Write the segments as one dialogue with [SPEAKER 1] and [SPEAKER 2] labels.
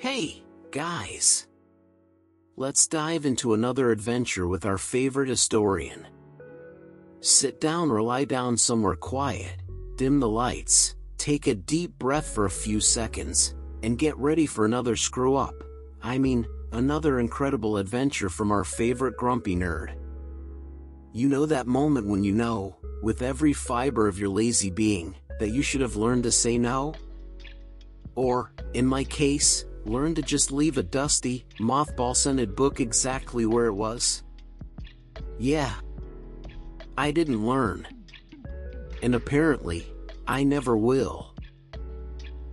[SPEAKER 1] Hey, guys! Let's dive into another adventure with our favorite historian. Sit down or lie down somewhere quiet, dim the lights, take a deep breath for a few seconds, and get ready for another screw-up. Another incredible adventure from our favorite grumpy nerd. You know that moment when you know, with every fiber of your lazy being, that you should have learned to say no? Or, in my case, learn to just leave a dusty, mothball-scented book exactly where it was? Yeah. I didn't learn. And apparently, I never will.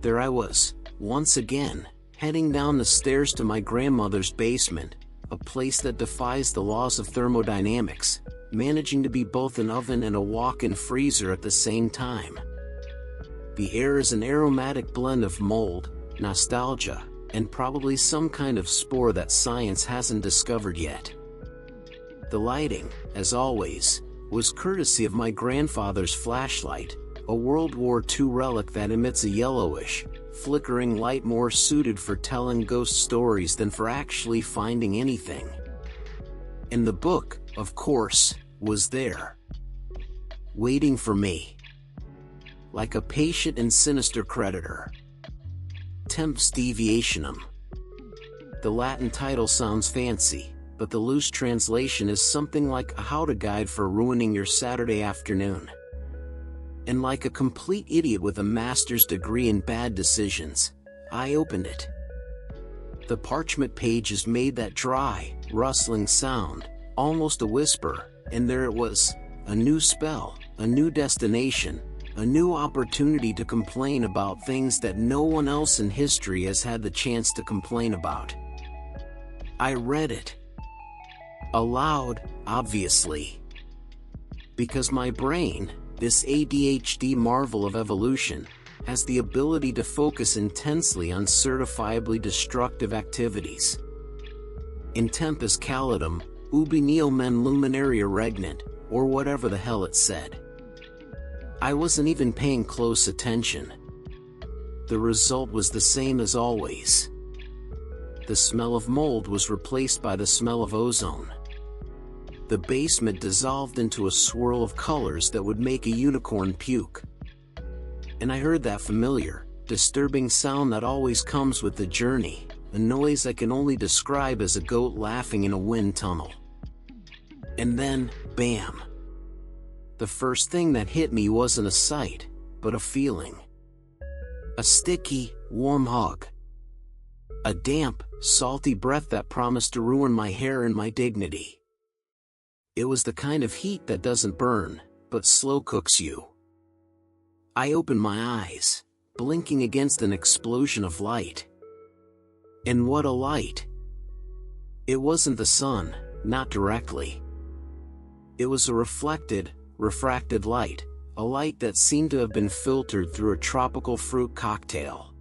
[SPEAKER 1] There I was, once again, heading down the stairs to my grandmother's basement, a place that defies the laws of thermodynamics, managing to be both an oven and a walk-in freezer at the same time. The air is an aromatic blend of mold, nostalgia, and probably some kind of spore that science hasn't discovered yet. The lighting, as always, was courtesy of my grandfather's flashlight, a World War II relic that emits a yellowish, flickering light more suited for telling ghost stories than for actually finding anything. And the book, of course, was there. Waiting for me. Like a patient and sinister creditor. Tempus Deviationum. The Latin title sounds fancy, but the loose translation is something like a how-to guide for ruining your Saturday afternoon. And like a complete idiot with a master's degree in bad decisions, I opened it. The parchment pages made that dry, rustling sound, almost a whisper, and there it was, a new spell, a new destination, a new opportunity to complain about things that no one else in history has had the chance to complain about. I read it. Aloud, obviously. Because my brain, this ADHD marvel of evolution, has the ability to focus intensely on certifiably destructive activities. In tempus calidum, ubi neo men luminaria regnant, or whatever the hell it said. I wasn't even paying close attention. The result was the same as always. The smell of mold was replaced by the smell of ozone. The basement dissolved into a swirl of colors that would make a unicorn puke. And I heard that familiar, disturbing sound that always comes with the journey, a noise I can only describe as a goat laughing in a wind tunnel. And then, bam! The first thing that hit me wasn't a sight, but a feeling. A sticky, warm hug. A damp, salty breath that promised to ruin my hair and my dignity. It was the kind of heat that doesn't burn, but slow cooks you. I opened my eyes, blinking against an explosion of light. And what a light! It wasn't the sun, not directly. It was a refracted light, a light that seemed to have been filtered through a tropical fruit cocktail.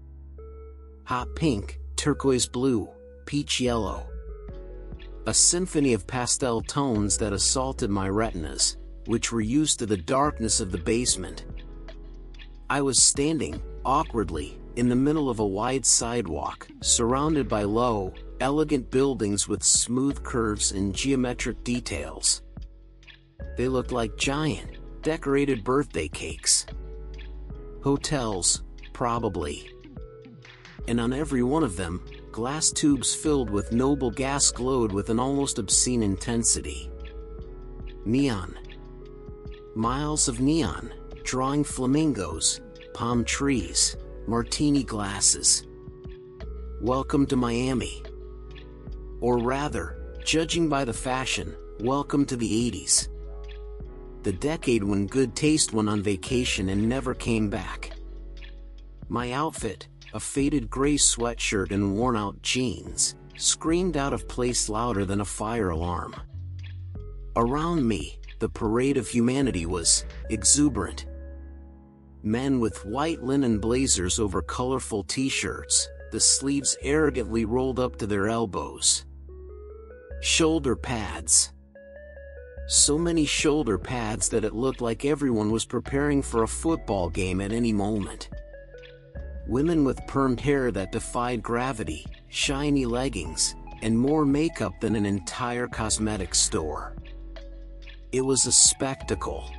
[SPEAKER 1] Hot pink, turquoise blue, peach yellow. A symphony of pastel tones that assaulted my retinas, which were used to the darkness of the basement. I was standing, awkwardly, in the middle of a wide sidewalk, surrounded by low, elegant buildings with smooth curves and geometric details. They looked like giant, decorated birthday cakes. Hotels, probably. And on every one of them, glass tubes filled with noble gas glowed with an almost obscene intensity. Neon. Miles of neon, drawing flamingos, palm trees, martini glasses. Welcome to Miami. Or rather, judging by the fashion, welcome to the 80s. The decade when good taste went on vacation and never came back. My outfit, a faded gray sweatshirt and worn-out jeans, screamed out of place louder than a fire alarm. Around me, the parade of humanity was exuberant. Men with white linen blazers over colorful t-shirts, the sleeves arrogantly rolled up to their elbows. Shoulder pads. So many shoulder pads that it looked like everyone was preparing for a football game at any moment. Women with permed hair that defied gravity, shiny leggings, and more makeup than an entire cosmetics store. It was a spectacle.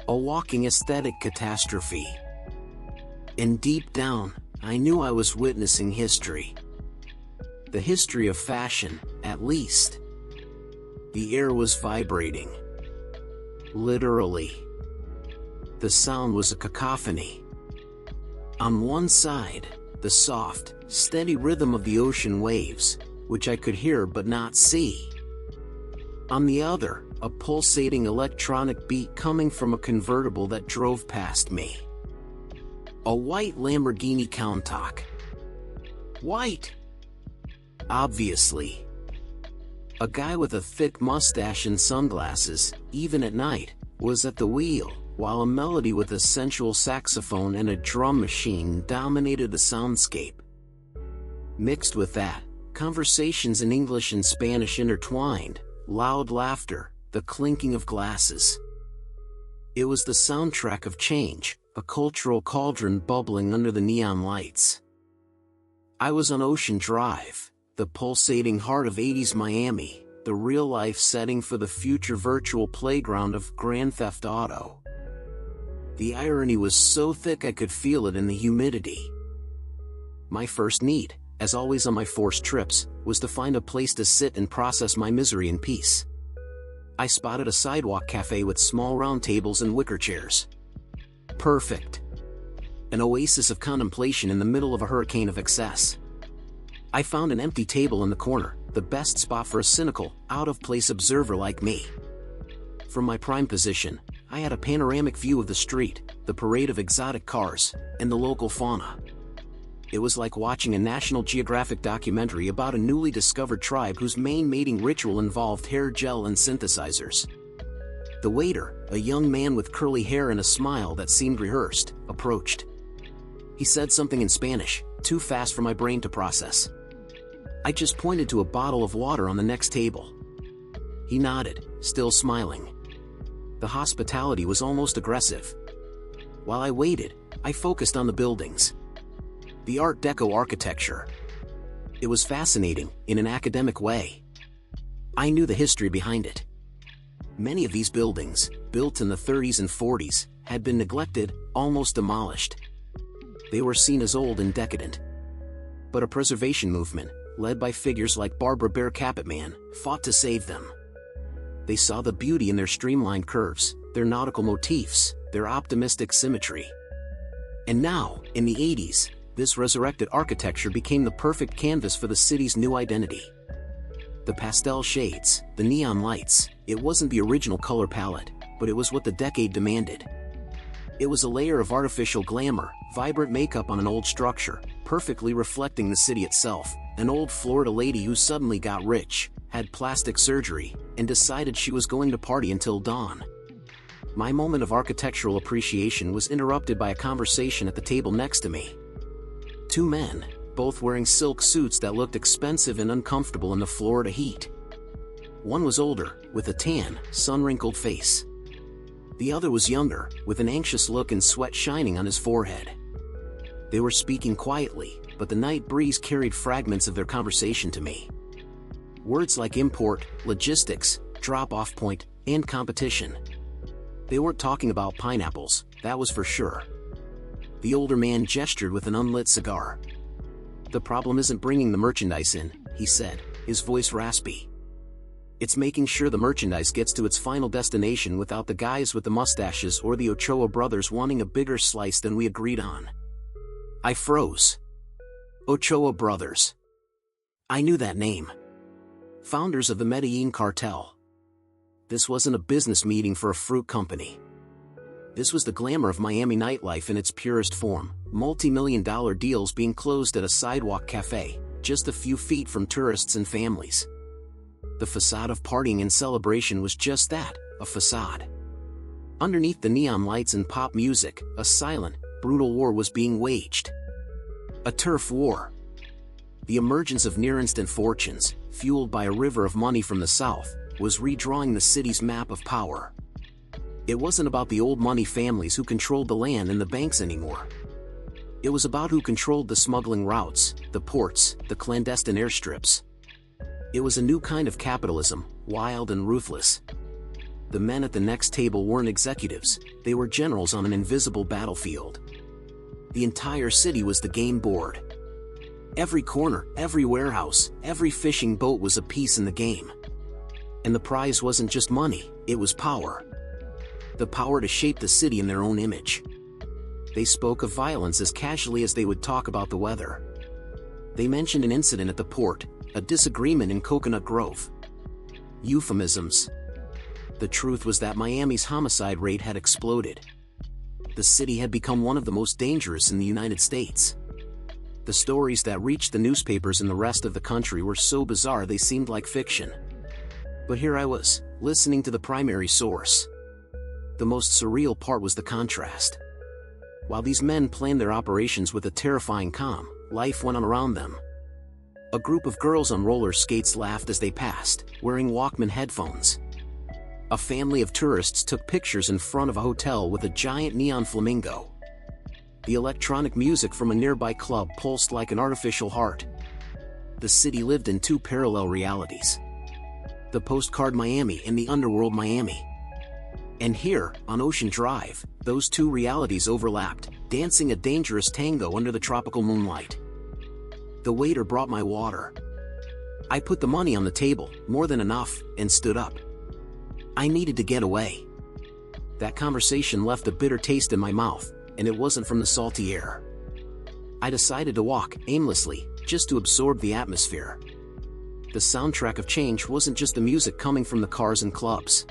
[SPEAKER 1] A walking aesthetic catastrophe. And deep down, I knew I was witnessing history. The history of fashion, at least. The air was vibrating. Literally. The sound was a cacophony. On one side, the soft, steady rhythm of the ocean waves, which I could hear but not see. On the other, a pulsating electronic beat coming from a convertible that drove past me. A white Lamborghini Countach. White! Obviously. A guy with a thick mustache and sunglasses, even at night, was at the wheel, while a melody with a sensual saxophone and a drum machine dominated the soundscape. Mixed with that, conversations in English and Spanish intertwined, loud laughter, the clinking of glasses. It was the soundtrack of change, a cultural cauldron bubbling under the neon lights. I was on Ocean Drive, the pulsating heart of 80s Miami, the real-life setting for the future virtual playground of Grand Theft Auto. The irony was so thick I could feel it in the humidity. My first need, as always on my forced trips, was to find a place to sit and process my misery in peace. I spotted a sidewalk cafe with small round tables and wicker chairs. Perfect. An oasis of contemplation in the middle of a hurricane of excess. I found an empty table in the corner, the best spot for a cynical, out-of-place observer like me. From my prime position, I had a panoramic view of the street, the parade of exotic cars, and the local fauna. It was like watching a National Geographic documentary about a newly discovered tribe whose main mating ritual involved hair gel and synthesizers. The waiter, a young man with curly hair and a smile that seemed rehearsed, approached. He said something in Spanish, too fast for my brain to process. I just pointed to a bottle of water on the next table. He nodded, still smiling. The hospitality was almost aggressive. While I waited, I focused on the buildings. The Art Deco architecture. It was fascinating, in an academic way. I knew the history behind it. Many of these buildings, built in the 30s and 40s, had been neglected, almost demolished. They were seen as old and decadent. But a preservation movement, led by figures like Barbara Bear Capitman, fought to save them. They saw the beauty in their streamlined curves, their nautical motifs, their optimistic symmetry. And now, in the 80s, this resurrected architecture became the perfect canvas for the city's new identity. The pastel shades, the neon lights, it wasn't the original color palette, but it was what the decade demanded. It was a layer of artificial glamour, vibrant makeup on an old structure, perfectly reflecting the city itself. An old Florida lady who suddenly got rich, had plastic surgery, and decided she was going to party until dawn. My moment of architectural appreciation was interrupted by a conversation at the table next to me. Two men, both wearing silk suits that looked expensive and uncomfortable in the Florida heat. One was older, with a tan, sun-wrinkled face. The other was younger, with an anxious look and sweat shining on his forehead. They were speaking quietly, but the night breeze carried fragments of their conversation to me. Words like import, logistics, drop-off point, and competition. They weren't talking about pineapples, that was for sure. The older man gestured with an unlit cigar. "The problem isn't bringing the merchandise in," he said, his voice raspy. "It's making sure the merchandise gets to its final destination without the guys with the mustaches or the Ochoa brothers wanting a bigger slice than we agreed on." I froze. Ochoa brothers. I knew that name. Founders of the Medellin cartel. This wasn't a business meeting for a fruit company. This was the glamour of Miami nightlife in its purest form, multi-million-dollar deals being closed at a sidewalk cafe, just a few feet from tourists and families. The facade of partying and celebration was just that, a facade. Underneath the neon lights and pop music, a silent, brutal war was being waged. A turf war. The emergence of near-instant fortunes, fueled by a river of money from the south, was redrawing the city's map of power. It wasn't about the old money families who controlled the land and the banks anymore. It was about who controlled the smuggling routes, the ports, the clandestine airstrips. It was a new kind of capitalism, wild and ruthless. The men at the next table weren't executives, they were generals on an invisible battlefield. The entire city was the game board. Every corner, every warehouse, every fishing boat was a piece in the game. And the prize wasn't just money, it was power. The power to shape the city in their own image. They spoke of violence as casually as they would talk about the weather. They mentioned an incident at the port, a disagreement in Coconut Grove. Euphemisms. The truth was that Miami's homicide rate had exploded. The city had become one of the most dangerous in the United States. The stories that reached the newspapers in the rest of the country were so bizarre they seemed like fiction. But here I was, listening to the primary source. The most surreal part was the contrast. While these men planned their operations with a terrifying calm, life went on around them. A group of girls on roller skates laughed as they passed, wearing Walkman headphones. A family of tourists took pictures in front of a hotel with a giant neon flamingo. The electronic music from a nearby club pulsed like an artificial heart. The city lived in two parallel realities. The postcard Miami and the underworld Miami. And here, on Ocean Drive, those two realities overlapped, dancing a dangerous tango under the tropical moonlight. The waiter brought my water. I put the money on the table, more than enough, and stood up. I needed to get away. That conversation left a bitter taste in my mouth, and it wasn't from the salty air. I decided to walk, aimlessly, just to absorb the atmosphere. The soundtrack of change wasn't just the music coming from the cars and clubs.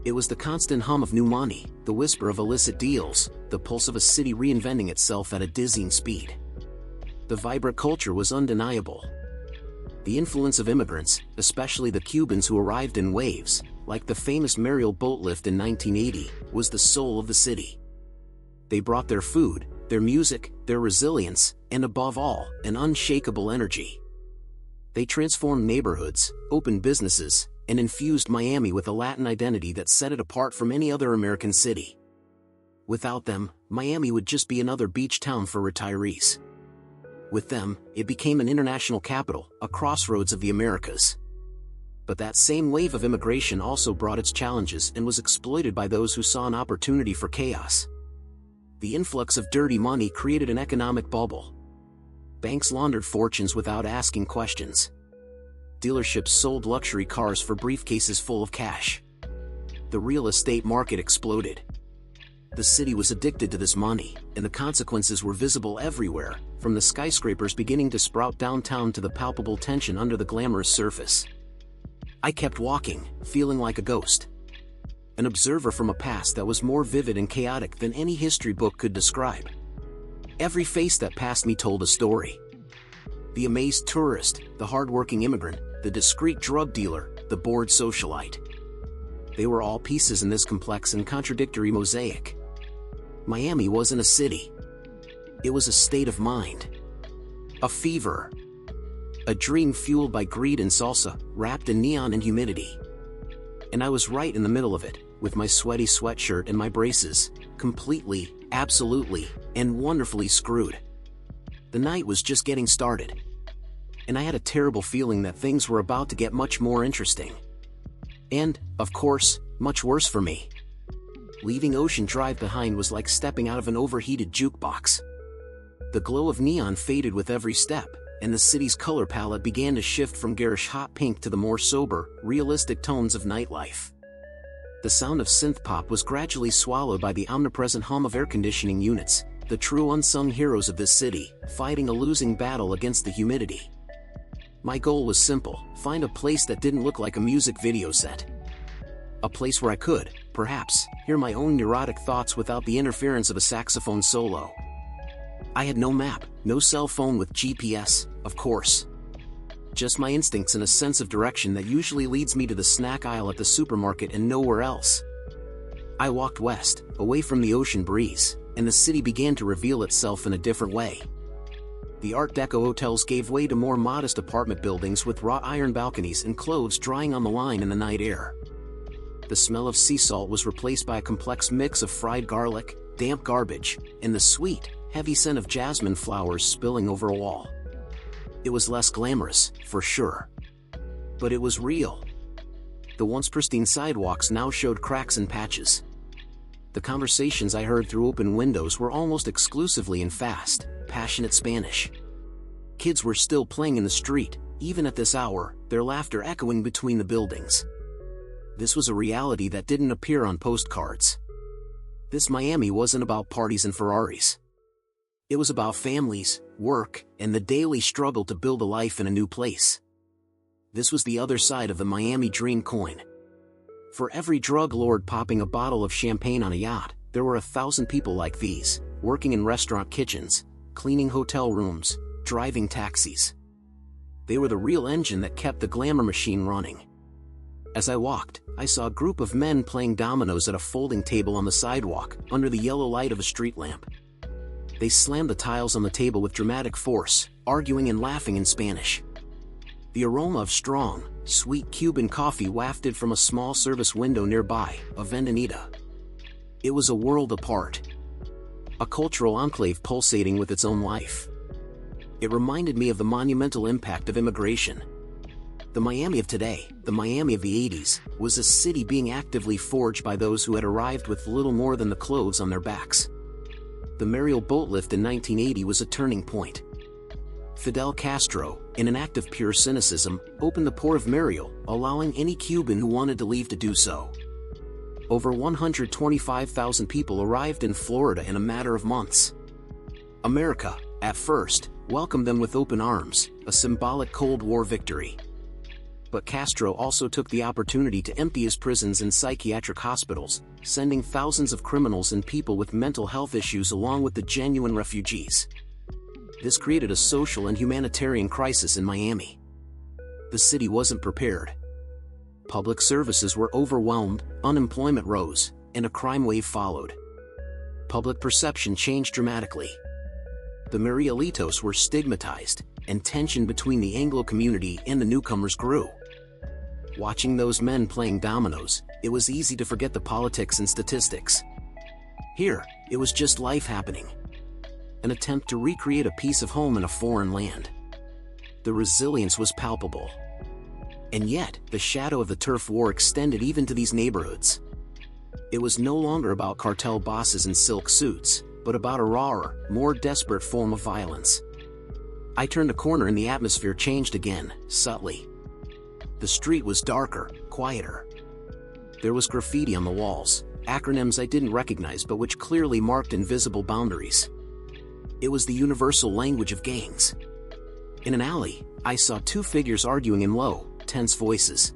[SPEAKER 1] It was the constant hum of new money, the whisper of illicit deals, the pulse of a city reinventing itself at a dizzying speed. The vibrant culture was undeniable. The influence of immigrants, especially the Cubans who arrived in waves, like the famous Mariel boat lift in 1980, was the soul of the city. They brought their food, their music, their resilience, and above all, an unshakable energy. They transformed neighborhoods, opened businesses, and infused Miami with a Latin identity that set it apart from any other American city. Without them, Miami would just be another beach town for retirees. With them, it became an international capital, a crossroads of the Americas. But that same wave of immigration also brought its challenges and was exploited by those who saw an opportunity for chaos. The influx of dirty money created an economic bubble. Banks laundered fortunes without asking questions. Dealerships sold luxury cars for briefcases full of cash. The real estate market exploded. The city was addicted to this money, and the consequences were visible everywhere, from the skyscrapers beginning to sprout downtown to the palpable tension under the glamorous surface. I kept walking, feeling like a ghost. An observer from a past that was more vivid and chaotic than any history book could describe. Every face that passed me told a story. The amazed tourist, the hard-working immigrant, the discreet drug dealer, the bored socialite. They were all pieces in this complex and contradictory mosaic. Miami wasn't a city. It was a state of mind. A fever. A dream fueled by greed and salsa, wrapped in neon and humidity. And I was right in the middle of it, with my sweaty sweatshirt and my braces, completely, absolutely, and wonderfully screwed. The night was just getting started. And I had a terrible feeling that things were about to get much more interesting. And, of course, much worse for me. Leaving Ocean Drive behind was like stepping out of an overheated jukebox. The glow of neon faded with every step, and the city's color palette began to shift from garish hot pink to the more sober, realistic tones of nightlife. The sound of synth pop was gradually swallowed by the omnipresent hum of air conditioning units, the true unsung heroes of this city, fighting a losing battle against the humidity. My goal was simple: find a place that didn't look like a music video set. A place where I could, perhaps, hear my own neurotic thoughts without the interference of a saxophone solo. I had no map, no cell phone with GPS, of course. Just my instincts and a sense of direction that usually leads me to the snack aisle at the supermarket and nowhere else. I walked west, away from the ocean breeze, and the city began to reveal itself in a different way. The Art Deco hotels gave way to more modest apartment buildings with wrought iron balconies and clothes drying on the line in the night air. The smell of sea salt was replaced by a complex mix of fried garlic, damp garbage, and the sweet, heavy scent of jasmine flowers spilling over a wall. It was less glamorous, for sure. But it was real. The once pristine sidewalks now showed cracks and patches. The conversations I heard through open windows were almost exclusively in fast, passionate Spanish. Kids were still playing in the street, even at this hour, their laughter echoing between the buildings. This was a reality that didn't appear on postcards. This Miami wasn't about parties and Ferraris. It was about families, work, and the daily struggle to build a life in a new place. This was the other side of the Miami dream coin. For every drug lord popping a bottle of champagne on a yacht, there were 1,000 people like these, working in restaurant kitchens, cleaning hotel rooms, driving taxis. They were the real engine that kept the glamour machine running. As I walked, I saw a group of men playing dominoes at a folding table on the sidewalk, under the yellow light of a street lamp. They slammed the tiles on the table with dramatic force, arguing and laughing in Spanish. The aroma of strong, sweet Cuban coffee wafted from a small service window nearby, a vendinita. It was a world apart. A cultural enclave pulsating with its own life. It reminded me of the monumental impact of immigration. The Miami of today, the Miami of the 80s, was a city being actively forged by those who had arrived with little more than the clothes on their backs. The Mariel boat lift in 1980 was a turning point. Fidel Castro, in an act of pure cynicism, opened the port of Mariel, allowing any Cuban who wanted to leave to do so. Over 125,000 people arrived in Florida in a matter of months. America, at first, welcomed them with open arms, a symbolic Cold War victory. But Castro also took the opportunity to empty his prisons and psychiatric hospitals, sending thousands of criminals and people with mental health issues along with the genuine refugees. This created a social and humanitarian crisis in Miami. The city wasn't prepared. Public services were overwhelmed, unemployment rose, and a crime wave followed. Public perception changed dramatically. The Marielitos were stigmatized, and tension between the Anglo community and the newcomers grew. Watching those men playing dominoes, it was easy to forget the politics and statistics. Here, it was just life happening. An attempt to recreate a piece of home in a foreign land. The resilience was palpable. And yet, the shadow of the turf war extended even to these neighborhoods. It was no longer about cartel bosses in silk suits, but about a rawer, more desperate form of violence. I turned a corner and the atmosphere changed again, subtly. The street was darker, quieter. There was graffiti on the walls, acronyms I didn't recognize but which clearly marked invisible boundaries. It was the universal language of gangs. In an alley, I saw two figures arguing in low, tense voices.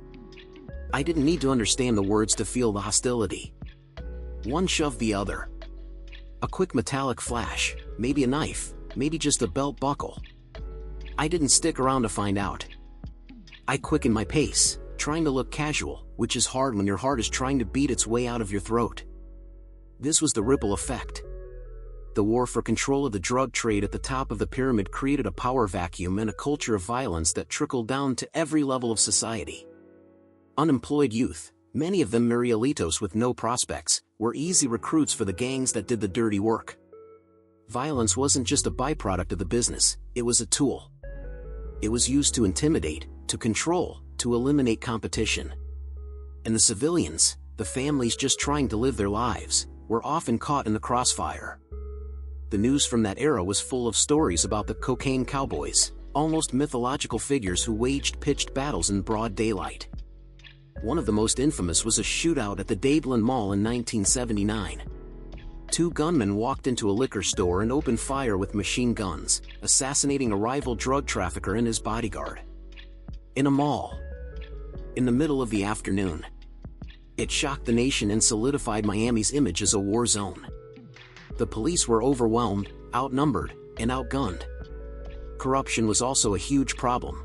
[SPEAKER 1] I didn't need to understand the words to feel the hostility. One shoved the other. A quick metallic flash, maybe a knife, maybe just a belt buckle. I didn't stick around to find out. I quickened my pace, trying to look casual, which is hard when your heart is trying to beat its way out of your throat. This was the ripple effect. The war for control of the drug trade at the top of the pyramid created a power vacuum and a culture of violence that trickled down to every level of society. Unemployed youth, many of them Marielitos with no prospects, were easy recruits for the gangs that did the dirty work. Violence wasn't just a byproduct of the business, it was a tool. It was used to intimidate, to control, to eliminate competition. And the civilians, the families just trying to live their lives, were often caught in the crossfire. The news from that era was full of stories about the cocaine cowboys, almost mythological figures who waged pitched battles in broad daylight. One of the most infamous was a shootout at the Dadeland Mall in 1979. Two gunmen walked into a liquor store and opened fire with machine guns, assassinating a rival drug trafficker and his bodyguard. In a mall. In the middle of the afternoon. It shocked the nation and solidified Miami's image as a war zone. The police were overwhelmed, outnumbered, and outgunned. Corruption was also a huge problem.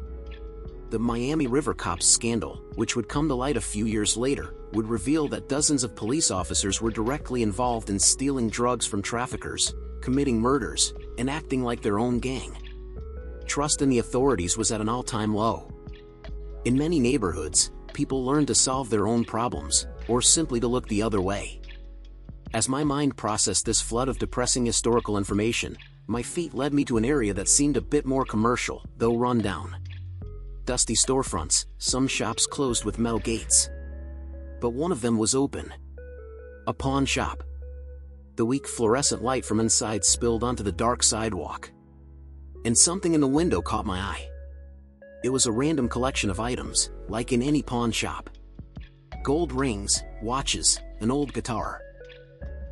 [SPEAKER 1] The Miami River Cops scandal, which would come to light a few years later, would reveal that dozens of police officers were directly involved in stealing drugs from traffickers, committing murders, and acting like their own gang. Trust in the authorities was at an all-time low. In many neighborhoods, people learned to solve their own problems, or simply to look the other way. As my mind processed this flood of depressing historical information, my feet led me to an area that seemed a bit more commercial, though run down. Dusty storefronts, some shops closed with metal gates. But one of them was open. A pawn shop. The weak fluorescent light from inside spilled onto the dark sidewalk. And something in the window caught my eye. It was a random collection of items, like in any pawn shop. Gold rings, watches, an old guitar.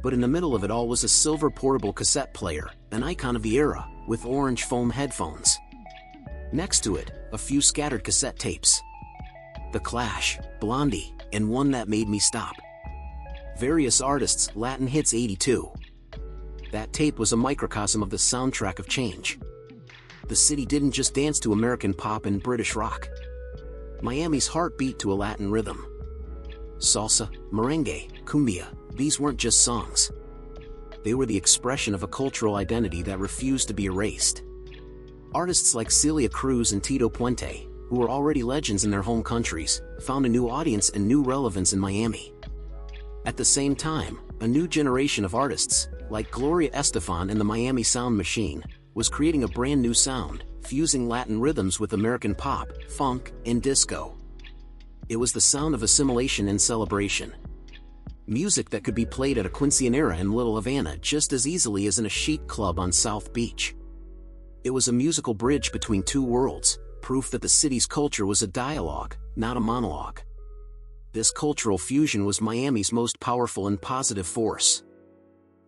[SPEAKER 1] But in the middle of it all was a silver portable cassette player, an icon of the era, with orange foam headphones. Next to it, a few scattered cassette tapes. The Clash, Blondie, and one that made me stop. Various artists, Latin Hits 82. That tape was a microcosm of the soundtrack of change. The city didn't just dance to American pop and British rock. Miami's heart beat to a Latin rhythm. Salsa, merengue, cumbia, these weren't just songs. They were the expression of a cultural identity that refused to be erased. Artists like Celia Cruz and Tito Puente, who were already legends in their home countries, found a new audience and new relevance in Miami. At the same time, a new generation of artists, like Gloria Estefan and the Miami Sound Machine, was creating a brand new sound, fusing Latin rhythms with American pop, funk, and disco. It was the sound of assimilation and celebration. Music that could be played at a quinceañera in Little Havana just as easily as in a chic club on South Beach. It was a musical bridge between two worlds, proof that the city's culture was a dialogue, not a monologue. This cultural fusion was Miami's most powerful and positive force.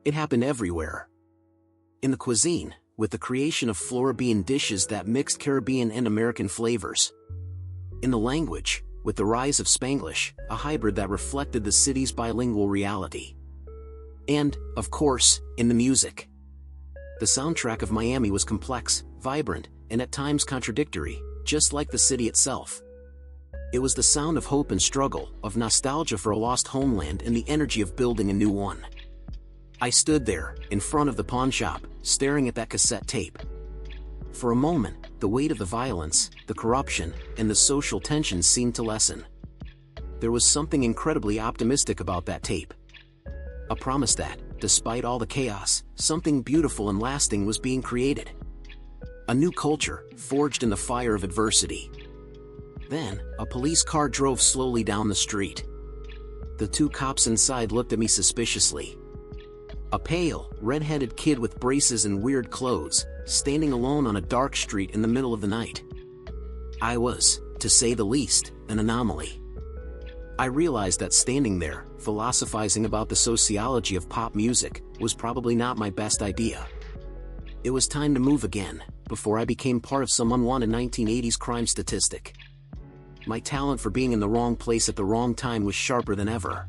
[SPEAKER 1] It happened everywhere. In the cuisine, with the creation of Floridian dishes that mixed Caribbean and American flavors. In the language, with the rise of Spanglish, a hybrid that reflected the city's bilingual reality. And, of course, in the music. The soundtrack of Miami was complex, vibrant, and at times contradictory, just like the city itself. It was the sound of hope and struggle, of nostalgia for a lost homeland and the energy of building a new one. I stood there, in front of the pawn shop, staring at that cassette tape. For a moment, the weight of the violence, the corruption, and the social tensions seemed to lessen. There was something incredibly optimistic about that tape. A promise that, despite all the chaos, something beautiful and lasting was being created. A new culture, forged in the fire of adversity. Then, a police car drove slowly down the street. The two cops inside looked at me suspiciously. A pale, red-headed kid with braces and weird clothes, standing alone on a dark street in the middle of the night. I was, to say the least, an anomaly. I realized that standing there, philosophizing about the sociology of pop music, was probably not my best idea. It was time to move again, before I became part of some unwanted 1980s crime statistic. My talent for being in the wrong place at the wrong time was sharper than ever.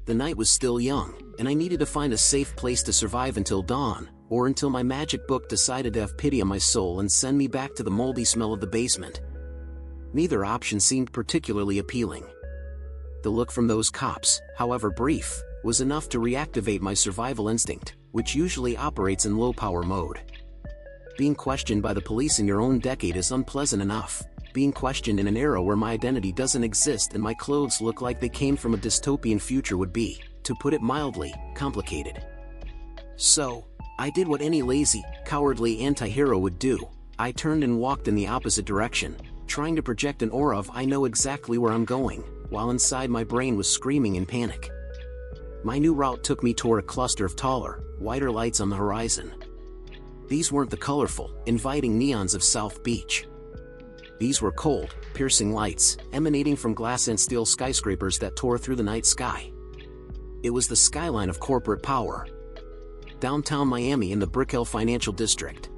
[SPEAKER 1] The night was still young, and I needed to find a safe place to survive until dawn, or until my magic book decided to have pity on my soul and send me back to the moldy smell of the basement. Neither option seemed particularly appealing. The look from those cops, however brief, was enough to reactivate my survival instinct, which usually operates in low-power mode. Being questioned by the police in your own decade is unpleasant enough. Being questioned in an era where my identity doesn't exist and my clothes look like they came from a dystopian future would be, to put it mildly, complicated. So, I did what any lazy, cowardly anti-hero would do. I turned and walked in the opposite direction, trying to project an aura of I know exactly where I'm going, while inside my brain was screaming in panic. My new route took me toward a cluster of taller, whiter lights on the horizon. These weren't the colorful, inviting neons of South Beach. These were cold, piercing lights, emanating from glass and steel skyscrapers that tore through the night sky. It was the skyline of corporate power. Downtown Miami in the Brickell Financial District.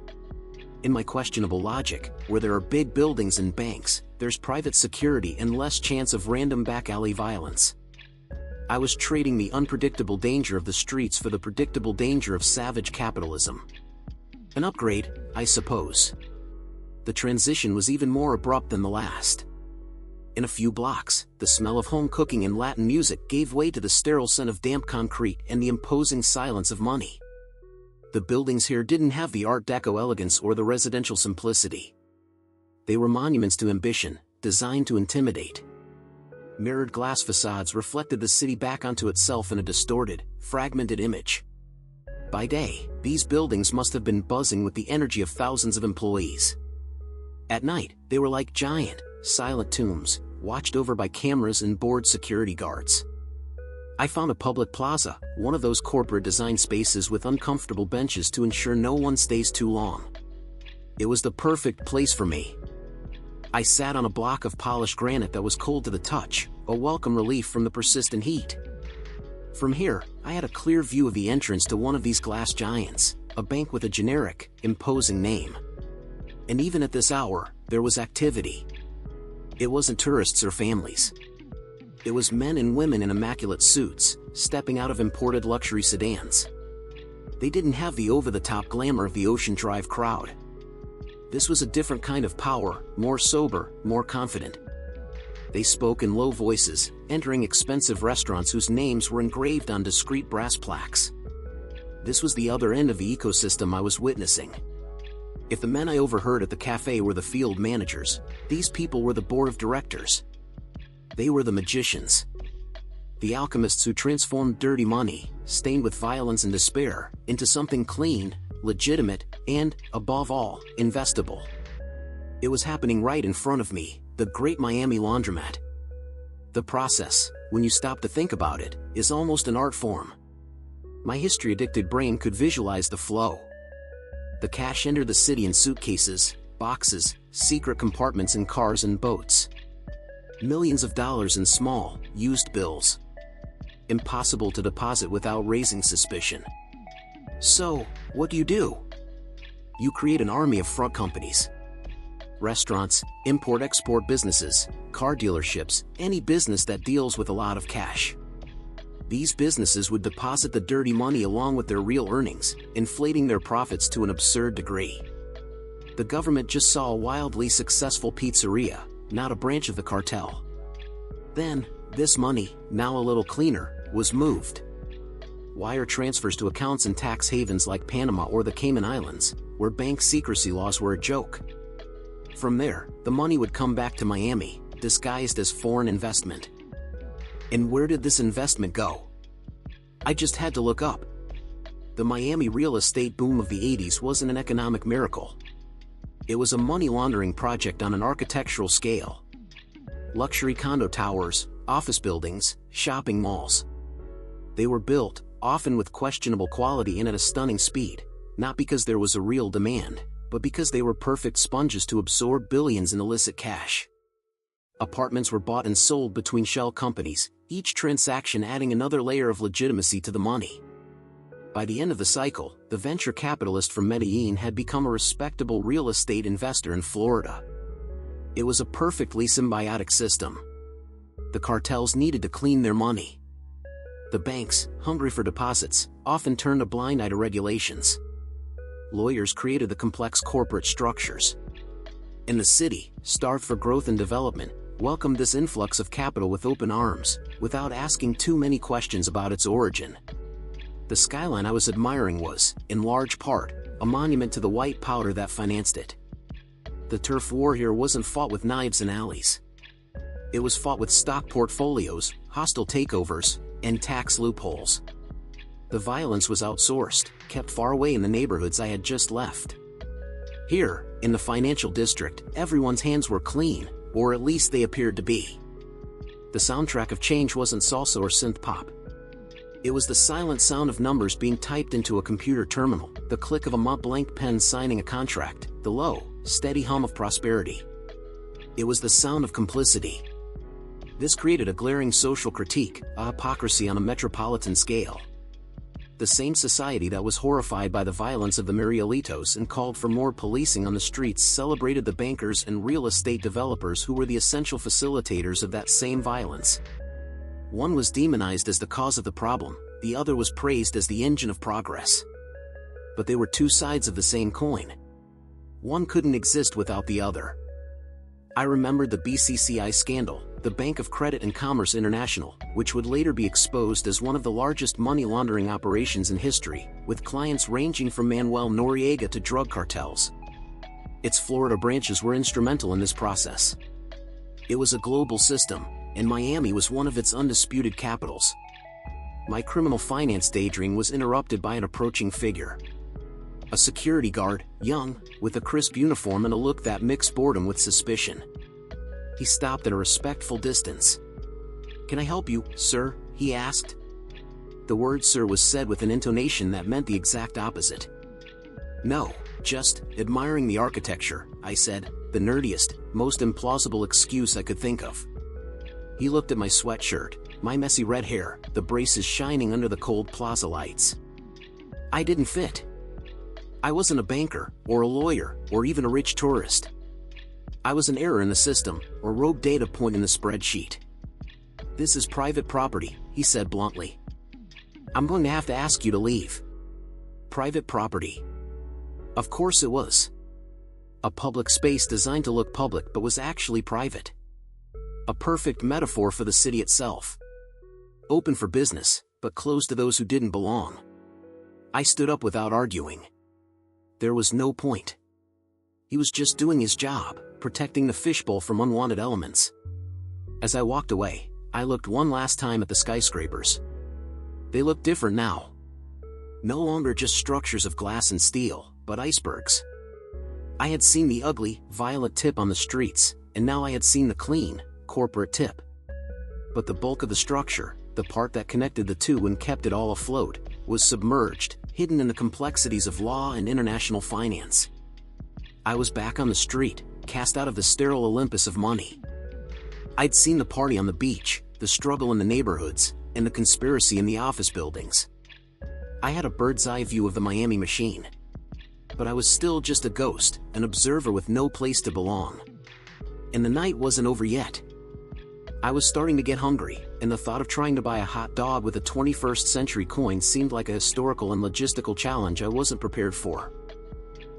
[SPEAKER 1] In my questionable logic, where there are big buildings and banks, there's private security and less chance of random back-alley violence. I was trading the unpredictable danger of the streets for the predictable danger of savage capitalism. An upgrade, I suppose. The transition was even more abrupt than the last. In a few blocks, the smell of home cooking and Latin music gave way to the sterile scent of damp concrete and the imposing silence of money. The buildings here didn't have the Art Deco elegance or the residential simplicity. They were monuments to ambition, designed to intimidate. Mirrored glass facades reflected the city back onto itself in a distorted, fragmented image. By day, these buildings must have been buzzing with the energy of thousands of employees. At night, they were like giant, silent tombs, watched over by cameras and bored security guards. I found a public plaza, one of those corporate design spaces with uncomfortable benches to ensure no one stays too long. It was the perfect place for me. I sat on a block of polished granite that was cold to the touch, a welcome relief from the persistent heat. From here, I had a clear view of the entrance to one of these glass giants, a bank with a generic, imposing name. And even at this hour, there was activity. It wasn't tourists or families. It was men and women in immaculate suits, stepping out of imported luxury sedans. They didn't have the over-the-top glamour of the Ocean Drive crowd. This was a different kind of power, more sober, more confident. They spoke in low voices, entering expensive restaurants whose names were engraved on discreet brass plaques. This was the other end of the ecosystem I was witnessing. If the men I overheard at the cafe were the field managers, these people were the board of directors. They were the magicians. The alchemists who transformed dirty money, stained with violence and despair, into something clean, legitimate, and, above all, investable. It was happening right in front of me, the Great Miami Laundromat. The process, when you stop to think about it, is almost an art form. My history-addicted brain could visualize the flow. The cash entered the city in suitcases, boxes, secret compartments in cars and boats. Millions of dollars in small, used bills. Impossible to deposit without raising suspicion. So, what do? You create an army of front companies. Restaurants, import-export businesses, car dealerships, any business that deals with a lot of cash. These businesses would deposit the dirty money along with their real earnings, inflating their profits to an absurd degree. The government just saw a wildly successful pizzeria, not a branch of the cartel. Then, this money, now a little cleaner, was moved. Wire transfers to accounts in tax havens like Panama or the Cayman Islands, where bank secrecy laws were a joke. From there, the money would come back to Miami, disguised as foreign investment. And where did this investment go? I just had to look up. The Miami real estate boom of the 80s wasn't an economic miracle. It was a money laundering project on an architectural scale. Luxury condo towers, office buildings, shopping malls. They were built, often with questionable quality and at a stunning speed, not because there was a real demand, but because they were perfect sponges to absorb billions in illicit cash. Apartments were bought and sold between shell companies, each transaction adding another layer of legitimacy to the money. By the end of the cycle, the venture capitalist from Medellin had become a respectable real estate investor in Florida. It was a perfectly symbiotic system. The cartels needed to clean their money. The banks, hungry for deposits, often turned a blind eye to regulations. Lawyers created the complex corporate structures. And the city, starved for growth and development, welcomed this influx of capital with open arms, without asking too many questions about its origin. The skyline I was admiring was, in large part, a monument to the white powder that financed it. The turf war here wasn't fought with knives and alleys. It was fought with stock portfolios, hostile takeovers, and tax loopholes. The violence was outsourced, kept far away in the neighborhoods I had just left. Here, in the financial district, everyone's hands were clean, or at least they appeared to be. The soundtrack of change wasn't salsa or synth pop. It was the silent sound of numbers being typed into a computer terminal, the click of a Mont-Blanc pen signing a contract, the low, steady hum of prosperity. It was the sound of complicity. This created a glaring social critique, a hypocrisy on a metropolitan scale. The same society that was horrified by the violence of the Murielitos and called for more policing on the streets celebrated the bankers and real estate developers who were the essential facilitators of that same violence. One was demonized as the cause of the problem, the other was praised as the engine of progress. But they were two sides of the same coin. One couldn't exist without the other. I remembered the BCCI scandal, the Bank of Credit and Commerce International, which would later be exposed as one of the largest money laundering operations in history, with clients ranging from Manuel Noriega to drug cartels. Its Florida branches were instrumental in this process. It was a global system, and Miami was one of its undisputed capitals. My criminal finance daydream was interrupted by an approaching figure. A security guard, young, with a crisp uniform and a look that mixed boredom with suspicion. He stopped at a respectful distance. "Can I help you, sir?" he asked. The word "sir" was said with an intonation that meant the exact opposite. "No, just admiring the architecture," I said, the nerdiest, most implausible excuse I could think of. He looked at my sweatshirt, my messy red hair, the braces shining under the cold plaza lights. I didn't fit. I wasn't a banker, or a lawyer, or even a rich tourist. I was an error in the system, or rogue data point in the spreadsheet. "This is private property," he said bluntly. "I'm going to have to ask you to leave." Private property. Of course it was. A public space designed to look public but was actually private. A perfect metaphor for the city itself. Open for business, but closed to those who didn't belong. I stood up without arguing. There was no point. He was just doing his job, protecting the fishbowl from unwanted elements. As I walked away, I looked one last time at the skyscrapers. They looked different now. No longer just structures of glass and steel, but icebergs. I had seen the ugly, violet tip on the streets, and now I had seen the clean, corporate tip. But the bulk of the structure, the part that connected the two and kept it all afloat, was submerged, hidden in the complexities of law and international finance. I was back on the street, cast out of the sterile Olympus of money. I'd seen the party on the beach, the struggle in the neighborhoods, and the conspiracy in the office buildings. I had a bird's-eye view of the Miami machine. But I was still just a ghost, an observer with no place to belong. And the night wasn't over yet. I was starting to get hungry, and the thought of trying to buy a hot dog with a 21st century coin seemed like a historical and logistical challenge I wasn't prepared for.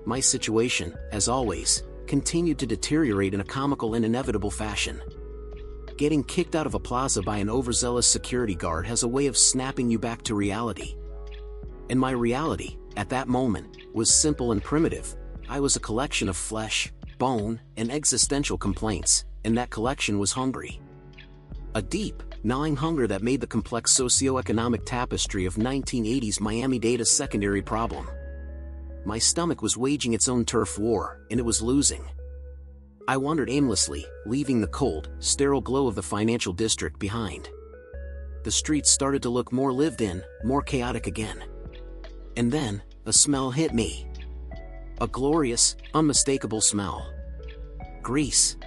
[SPEAKER 1] My situation, as always, continued to deteriorate in a comical and inevitable fashion. Getting kicked out of a plaza by an overzealous security guard has a way of snapping you back to reality. And my reality, at that moment, was simple and primitive. I was a collection of flesh, bone, and existential complaints, and that collection was hungry. A deep, gnawing hunger that made the complex socio-economic tapestry of 1980s Miami-Dade a secondary problem. My stomach was waging its own turf war, and it was losing. I wandered aimlessly, leaving the cold, sterile glow of the financial district behind. The streets started to look more lived in, more chaotic again. And then, a smell hit me. A glorious, unmistakable smell. Grease.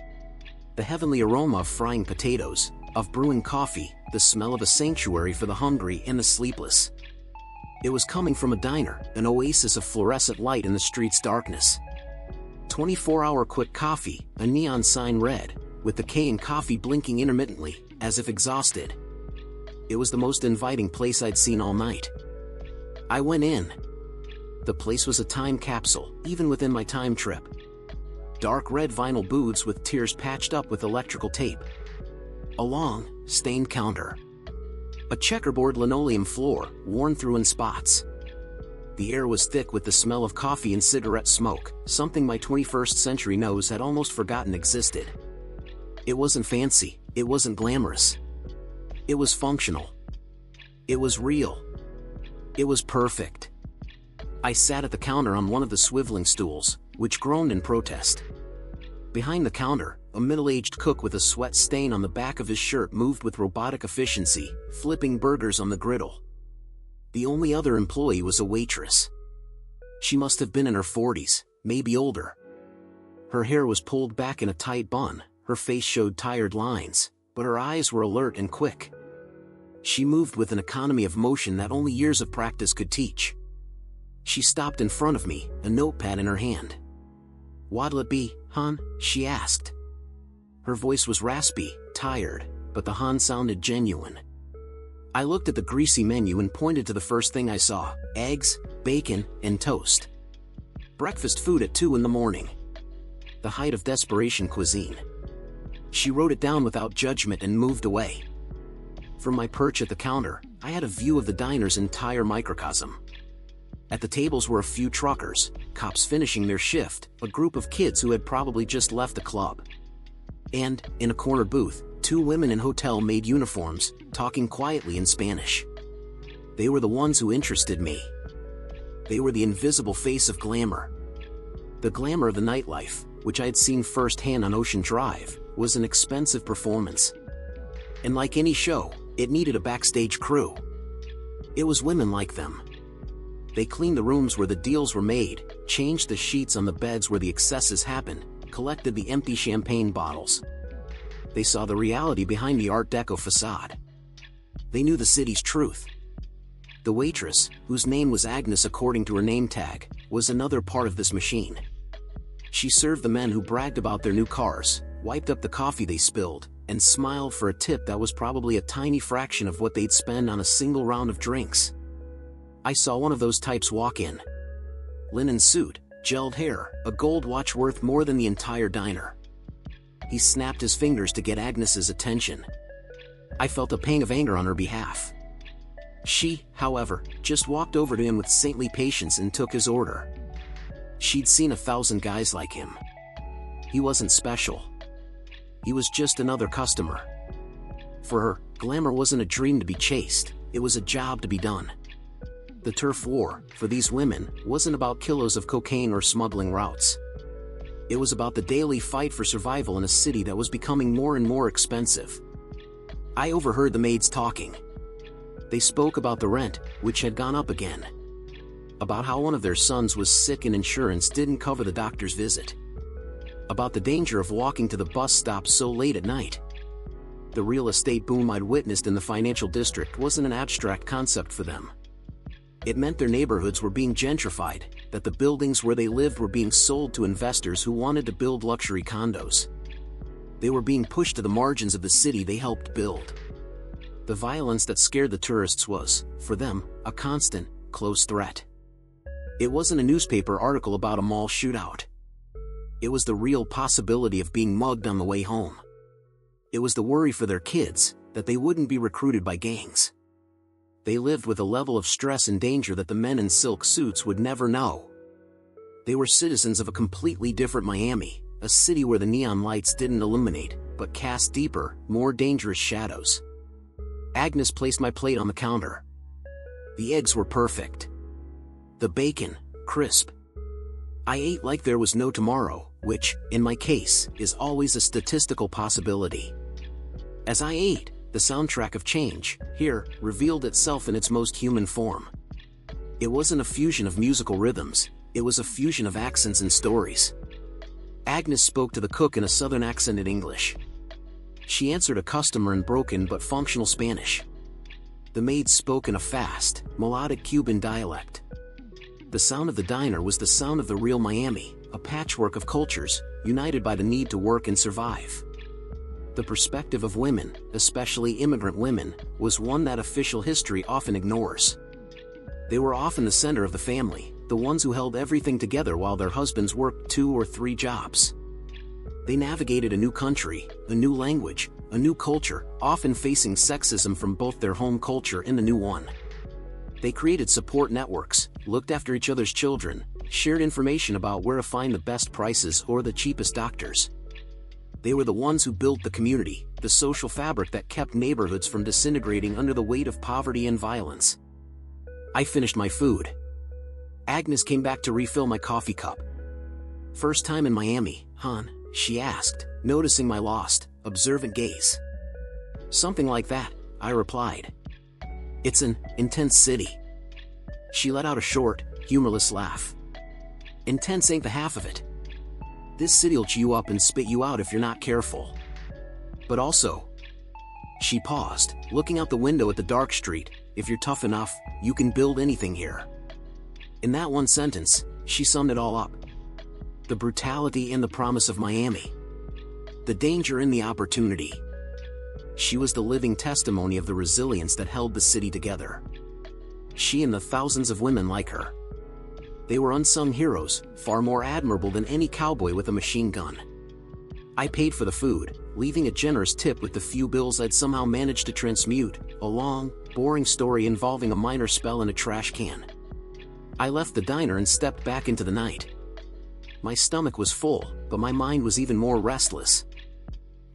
[SPEAKER 1] The heavenly aroma of frying potatoes, of brewing coffee, the smell of a sanctuary for the hungry and the sleepless. It was coming from a diner, an oasis of fluorescent light in the street's darkness. 24-hour quick coffee, a neon sign read, with the K in coffee blinking intermittently, as if exhausted. It was the most inviting place I'd seen all night. I went in. The place was a time capsule, even within my time trip. Dark red vinyl booths with tiers patched up with electrical tape. A long, stained counter. A checkerboard linoleum floor, worn through in spots. The air was thick with the smell of coffee and cigarette smoke, something my 21st century nose had almost forgotten existed. It wasn't fancy, it wasn't glamorous. It was functional. It was real. It was perfect. I sat at the counter on one of the swiveling stools, which groaned in protest. Behind the counter, a middle-aged cook with a sweat stain on the back of his shirt moved with robotic efficiency, flipping burgers on the griddle. The only other employee was a waitress. She must have been in her 40s, maybe older. Her hair was pulled back in a tight bun, her face showed tired lines, but her eyes were alert and quick. She moved with an economy of motion that only years of practice could teach. She stopped in front of me, a notepad in her hand. "What'll it be, hon?" she asked. Her voice was raspy, tired, but the hon sounded genuine. I looked at the greasy menu and pointed to the first thing I saw: eggs, bacon, and toast. Breakfast food at 2 in the morning. The height of desperation cuisine. She wrote it down without judgment and moved away. From my perch at the counter, I had a view of the diner's entire microcosm. At the tables were a few truckers, cops finishing their shift, a group of kids who had probably just left the club. And, in a corner booth, 2 women in hotel-made uniforms, talking quietly in Spanish. They were the ones who interested me. They were the invisible face of glamour. The glamour of the nightlife, which I had seen firsthand on Ocean Drive, was an expensive performance. And like any show, it needed a backstage crew. It was women like them. They cleaned the rooms where the deals were made, changed the sheets on the beds where the excesses happened, collected the empty champagne bottles. They saw the reality behind the Art Deco facade. They knew the city's truth. The waitress, whose name was Agnes according to her name tag, was another part of this machine. She served the men who bragged about their new cars, wiped up the coffee they spilled, and smiled for a tip that was probably a tiny fraction of what they'd spend on a single round of drinks. I saw one of those types walk in. Linen suit, gelled hair, a gold watch worth more than the entire diner. He snapped his fingers to get Agnes's attention. I felt a pang of anger on her behalf. She, however, just walked over to him with saintly patience and took his order. She'd seen 1,000 guys like him. He wasn't special. He was just another customer. For her, glamour wasn't a dream to be chased, it was a job to be done. The turf war, for these women, wasn't about kilos of cocaine or smuggling routes. It was about the daily fight for survival in a city that was becoming more and more expensive. I overheard the maids talking. They spoke about the rent, which had gone up again. About how one of their sons was sick and insurance didn't cover the doctor's visit. About the danger of walking to the bus stop so late at night. The real estate boom I'd witnessed in the financial district wasn't an abstract concept for them. It meant their neighborhoods were being gentrified, that the buildings where they lived were being sold to investors who wanted to build luxury condos. They were being pushed to the margins of the city they helped build. The violence that scared the tourists was, for them, a constant, close threat. It wasn't a newspaper article about a mall shootout. It was the real possibility of being mugged on the way home. It was the worry for their kids, that they wouldn't be recruited by gangs. They lived with a level of stress and danger that the men in silk suits would never know. They were citizens of a completely different Miami, a city where the neon lights didn't illuminate, but cast deeper, more dangerous shadows. Agnes placed my plate on the counter. The eggs were perfect. The bacon, crisp. I ate like there was no tomorrow, which, in my case, is always a statistical possibility. As I ate, the soundtrack of change, here, revealed itself in its most human form. It wasn't a fusion of musical rhythms, it was a fusion of accents and stories. Agnes spoke to the cook in a southern accent in English. She answered a customer in broken but functional Spanish. The maid spoke in a fast, melodic Cuban dialect. The sound of the diner was the sound of the real Miami, a patchwork of cultures, united by the need to work and survive. The perspective of women, especially immigrant women, was one that official history often ignores. They were often the center of the family, the ones who held everything together while their husbands worked 2 or 3 jobs. They navigated a new country, a new language, a new culture, often facing sexism from both their home culture and the new one. They created support networks, looked after each other's children, shared information about where to find the best prices or the cheapest doctors. They were the ones who built the community, the social fabric that kept neighborhoods from disintegrating under the weight of poverty and violence. I finished my food. Agnes came back to refill my coffee cup. "First time in Miami, hon?" she asked, noticing my lost, observant gaze. "Something like that," I replied. "It's an intense city." She let out a short, humorless laugh. "Intense ain't the half of it. This city'll chew you up and spit you out if you're not careful. But also," she paused, looking out the window at the dark street, "if you're tough enough, you can build anything here." In that one sentence, she summed it all up. The brutality and the promise of Miami. The danger and the opportunity. She was the living testimony of the resilience that held the city together. She and the thousands of women like her. They were unsung heroes, far more admirable than any cowboy with a machine gun. I paid for the food, leaving a generous tip with the few bills I'd somehow managed to transmute, a long, boring story involving a minor spell in a trash can. I left the diner and stepped back into the night. My stomach was full, but my mind was even more restless.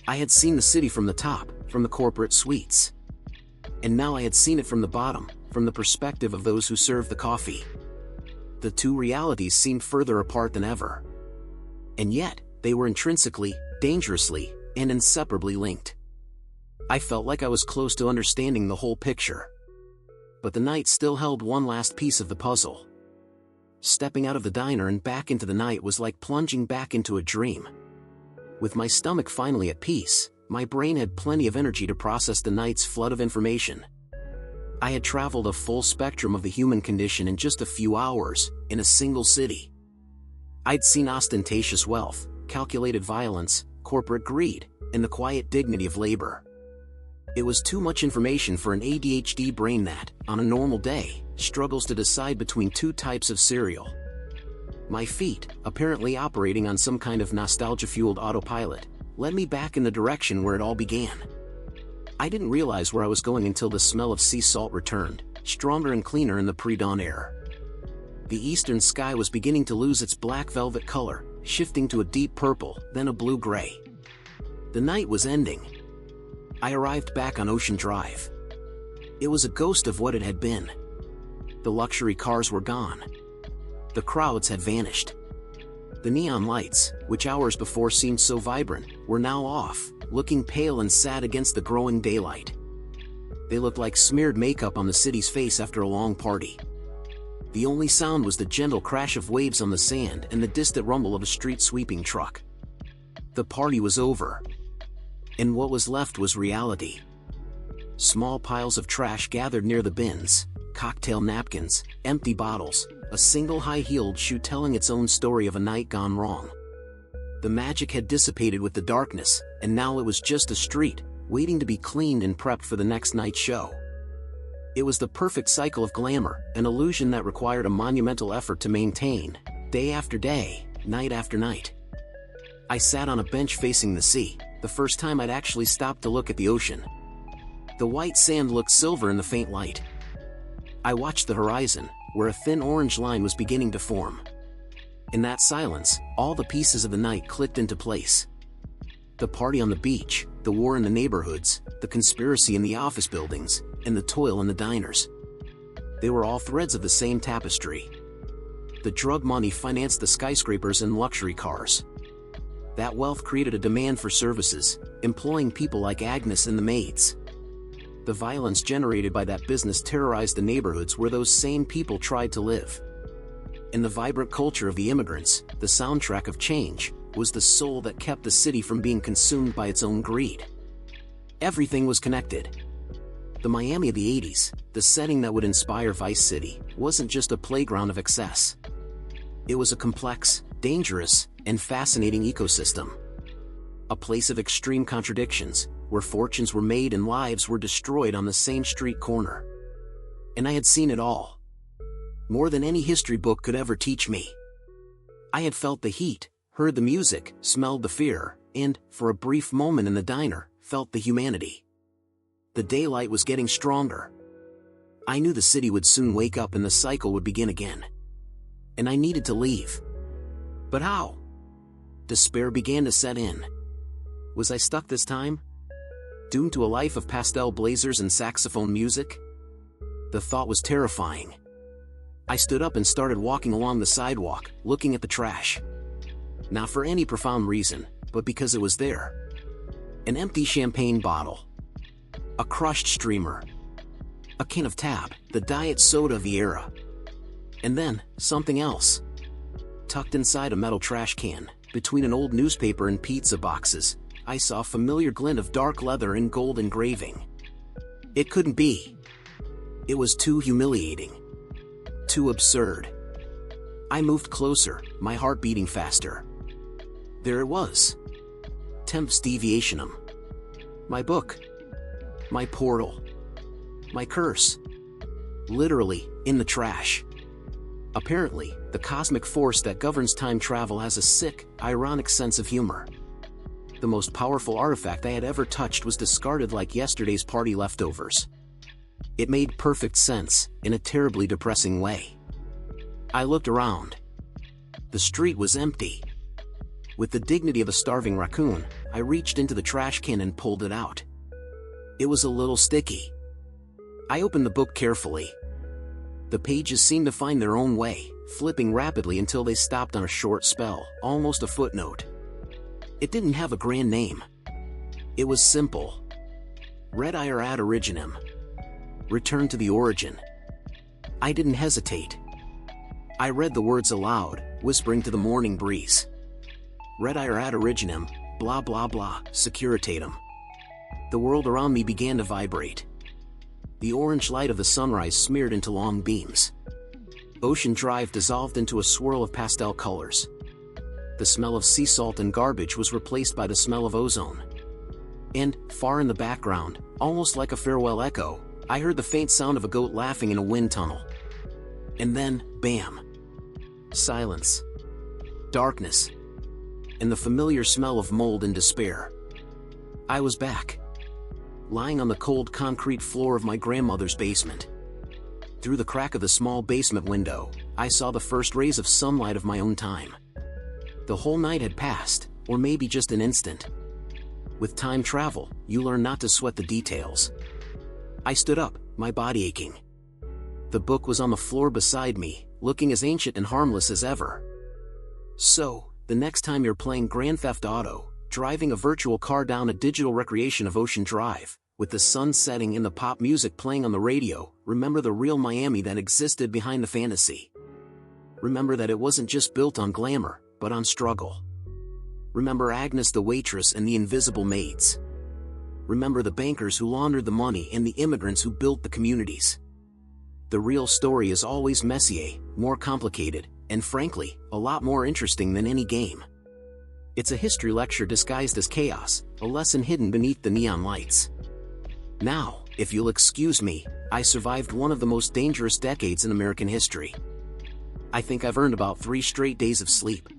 [SPEAKER 1] I had seen the city from the top, from the corporate suites. And now I had seen it from the bottom, from the perspective of those who served the coffee. The two realities seemed further apart than ever. And yet, they were intrinsically, dangerously, and inseparably linked. I felt like I was close to understanding the whole picture. But the night still held one last piece of the puzzle. Stepping out of the diner and back into the night was like plunging back into a dream. With my stomach finally at peace, my brain had plenty of energy to process the night's flood of information. I had traveled a full spectrum of the human condition in just a few hours, in a single city. I'd seen ostentatious wealth, calculated violence, corporate greed, and the quiet dignity of labor. It was too much information for an ADHD brain that, on a normal day, struggles to decide between two types of cereal. My feet, apparently operating on some kind of nostalgia-fueled autopilot, led me back in the direction where it all began. I didn't realize where I was going until the smell of sea salt returned, stronger and cleaner in the pre-dawn air. The eastern sky was beginning to lose its black velvet color, shifting to a deep purple, then a blue-gray. The night was ending. I arrived back on Ocean Drive. It was a ghost of what it had been. The luxury cars were gone. The crowds had vanished. The neon lights, which hours before seemed so vibrant, were now off, looking pale and sad against the growing daylight. They looked like smeared makeup on the city's face after a long party. The only sound was the gentle crash of waves on the sand and the distant rumble of a street-sweeping truck. The party was over. And what was left was reality. Small piles of trash gathered near the bins, cocktail napkins, empty bottles, a single high-heeled shoe telling its own story of a night gone wrong. The magic had dissipated with the darkness, and now it was just a street, waiting to be cleaned and prepped for the next night's show. It was the perfect cycle of glamour, an illusion that required a monumental effort to maintain, day after day, night after night. I sat on a bench facing the sea, the first time I'd actually stopped to look at the ocean. The white sand looked silver in the faint light. I watched the horizon, where a thin orange line was beginning to form. In that silence, all the pieces of the night clicked into place. The party on the beach, the war in the neighborhoods, the conspiracy in the office buildings, and the toil in the diners. They were all threads of the same tapestry. The drug money financed the skyscrapers and luxury cars. That wealth created a demand for services, employing people like Agnes and the maids. The violence generated by that business terrorized the neighborhoods where those same people tried to live. And the vibrant culture of the immigrants, the soundtrack of change, was the soul that kept the city from being consumed by its own greed. Everything was connected. The Miami of the 80s, the setting that would inspire Vice City, wasn't just a playground of excess. It was a complex, dangerous, and fascinating ecosystem. A place of extreme contradictions, where fortunes were made and lives were destroyed on the same street corner. And I had seen it all. More than any history book could ever teach me. I had felt the heat, heard the music, smelled the fear, and, for a brief moment in the diner, felt the humanity. The daylight was getting stronger. I knew the city would soon wake up and the cycle would begin again. And I needed to leave. But how? Despair began to set in. Was I stuck this time? Doomed to a life of pastel blazers and saxophone music? The thought was terrifying. I stood up and started walking along the sidewalk, looking at the trash. Not for any profound reason, but because it was there. An empty champagne bottle. A crushed streamer. A can of Tab, the diet soda of the era. And then, something else. Tucked inside a metal trash can, between an old newspaper and pizza boxes, I saw a familiar glint of dark leather and gold engraving. It couldn't be. It was too humiliating. Too absurd. I moved closer, my heart beating faster. There it was. Tempus Deviationum. My book. My portal. My curse. Literally, in the trash. Apparently, the cosmic force that governs time travel has a sick, ironic sense of humor. The most powerful artifact I had ever touched was discarded like yesterday's party leftovers. It made perfect sense, in a terribly depressing way. I looked around. The street was empty. With the dignity of a starving raccoon, I reached into the trash can and pulled it out. It was a little sticky. I opened the book carefully. The pages seemed to find their own way, flipping rapidly until they stopped on a short spell, almost a footnote. It didn't have a grand name. It was simple. Red ire ad originem. Return to the origin. I didn't hesitate. I read the words aloud, whispering to the morning breeze. Red ire ad originem, blah blah blah, securitatem. The world around me began to vibrate. The orange light of the sunrise smeared into long beams. Ocean Drive dissolved into a swirl of pastel colors. The smell of sea salt and garbage was replaced by the smell of ozone. And, far in the background, almost like a farewell echo, I heard the faint sound of a goat laughing in a wind tunnel. And then, bam! Silence. Darkness. And the familiar smell of mold and despair. I was back. Lying on the cold concrete floor of my grandmother's basement. Through the crack of the small basement window, I saw the first rays of sunlight of my own time. The whole night had passed, or maybe just an instant. With time travel, you learn not to sweat the details. I stood up, my body aching. The book was on the floor beside me, looking as ancient and harmless as ever. So, the next time you're playing Grand Theft Auto, driving a virtual car down a digital recreation of Ocean Drive, with the sun setting and the pop music playing on the radio, remember the real Miami that existed behind the fantasy. Remember that it wasn't just built on glamour, but on struggle. Remember Agnes the waitress and the invisible maids. Remember the bankers who laundered the money and the immigrants who built the communities. The real story is always messier, more complicated, and frankly, a lot more interesting than any game. It's a history lecture disguised as chaos, a lesson hidden beneath the neon lights. Now, if you'll excuse me, I survived one of the most dangerous decades in American history. I think I've earned about 3 straight days of sleep.